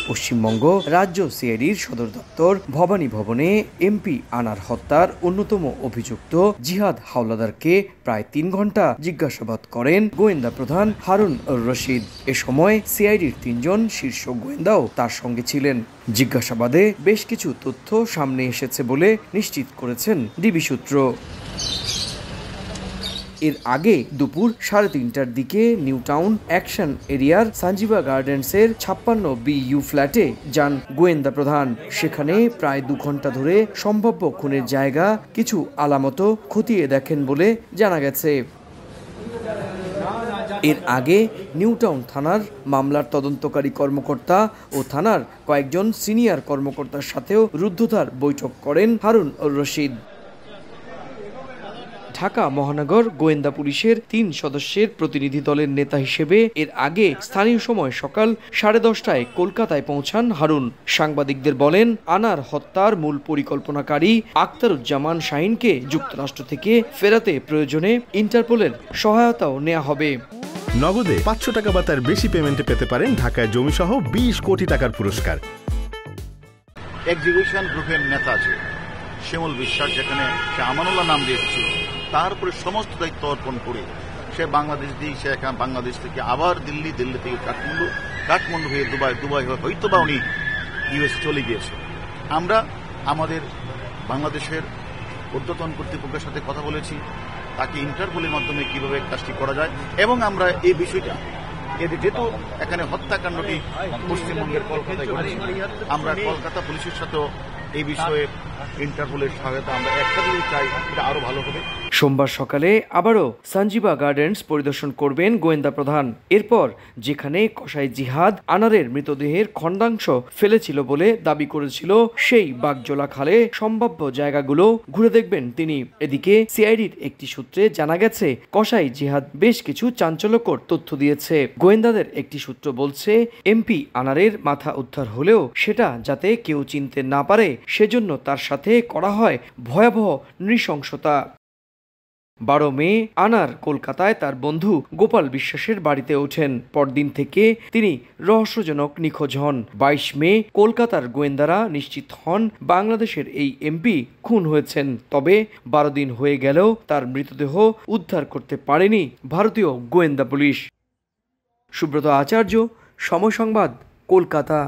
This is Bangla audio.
পশ্চিমবঙ্গ রাজ্য সিআইডির সদর দপ্তর ভবানী ভবনে এমপি আনার হত্যার অন্যতম অভিযুক্ত জিহাদ হাওলাদারকে প্রায় ৩ ঘন্টা জিজ্ঞাসাবাদ করেন গোয়েন্দা প্রধান হারুন রশিদ। এ সময় সিআইডির ৩ জন শীর্ষ গোয়েন্দাও তার সঙ্গে ছিলেন। জিজ্ঞাসাবাদে বেশ কিছু তথ্য সামনে এসেছে বলে নিশ্চিত করেছেন ডিবি সূত্র। এর আগে দুপুর 3:30টার দিকে নিউ টাউন অ্যাকশন এরিয়ার সানজিবা গার্ডেন্সের 56 BU ফ্ল্যাটে যান গোয়েন্দা প্রধান। সেখানে প্রায় 2 ঘন্টা ধরে সম্ভাব্য খুনের জায়গা কিছু আলামত খতিয়ে দেখেন বলে জানা গেছে। এর আগে নিউ টাউন থানার মামলার তদন্তকারী কর্মকর্তা ও থানার কয়েকজন সিনিয়র কর্মকর্তার সাথেও রুদ্ধদ্বার বৈঠক করেন হারুন রশিদ। ঢাকা মহানগর গোয়েন্দা পুলিশের 3 সদস্যের প্রতিনিধি দলের নেতা হিসেবে এর আগে স্থানীয় সময় সকাল 10:30টায় কলকাতায় পৌঁছান হারুন। সাংবাদিকদের বলেন, আনার হত্যার মূল পরিকল্পনাকারী আখতারুজ্জামান শাহিনকে যুক্তরাষ্ট্র থেকে ফেরাতে প্রয়োজনে ইন্টারপোলের সহায়তাও নেওয়া হবে। নগদে 500 টাকা বা তার বেশি পেমেন্টে পেতে পারেন ঢাকায় জমিসহ 20 কোটি টাকার পুরস্কার। এক্সিকিউশন গ্রুপের নেতা আছে শিমুল বিশ্বাস, যেখানে সে আমানুল্লাহ নাম দিয়েছিল, তার উপরে সমস্ত দায়িত্ব অর্পণ করে সে বাংলাদেশ দিয়ে সে এখানে বাংলাদেশ থেকে আবার দিল্লি থেকে কাঠমান্ডু হয়ে দুবাই হয়তো বা উনি ইউএস চলে গিয়েছে। আমরা আমাদের বাংলাদেশের ঊর্ধ্বতন কর্তৃপক্ষের সাথে কথা বলেছি, তাকে ইন্টারপোলের মাধ্যমে কিভাবে কাজটি করা যায়, এবং আমরা এই বিষয়টা যেহেতু এখানে হত্যাকাণ্ডটি পশ্চিমবঙ্গের কলকাতায় ঘটেছে, আমরা কলকাতা পুলিশের সাথেও এই বিষয়ে ইন্টারপোলের সহায়তা আমরা একসাথে চাই, এটা আরো ভালো হবে। সোমবার সকালে আবারও সানজিবা গার্ডেন্স পরিদর্শন করবেন গোয়েন্দা প্রধান। এরপর যেখানে কসাই জিহাদ আনারের মৃতদেহের খণ্ডাংশ ফেলেছিল বলে দাবি করেছিল সেই বাগজোলা খালে সম্ভাব্য জায়গাগুলো ঘুরে দেখবেন তিনি। এদিকে সিআইডির একটি সূত্রে জানা গেছে, কসাই জিহাদ বেশ কিছু চাঞ্চল্যকর তথ্য দিয়েছে। গোয়েন্দাদের একটি সূত্র বলছে, এমপি আনারের মাথা উদ্ধার হলেও সেটা যাতে কেউ চিনতে না পারে সেজন্য তার সাথে করা হয় ভয়াবহ নৃশংসতা। 12 মে আনার কলকাতায় তার বন্ধু গোপাল বিশ্বাসের বাড়িতে ওঠেন। পরদিন থেকে তিনি রহস্যজনক নিখোঁজ হন। 22 মে কলকাতার গোয়েন্দারা নিশ্চিত হন বাংলাদেশের এই এমপি খুন হয়েছেন। তবে 12 দিন হয়ে গেলেও তার মৃতদেহ উদ্ধার করতে পারেনি ভারতীয় গোয়েন্দা পুলিশ। সুব্রত আচার্য, সময় সংবাদ, কলকাতা।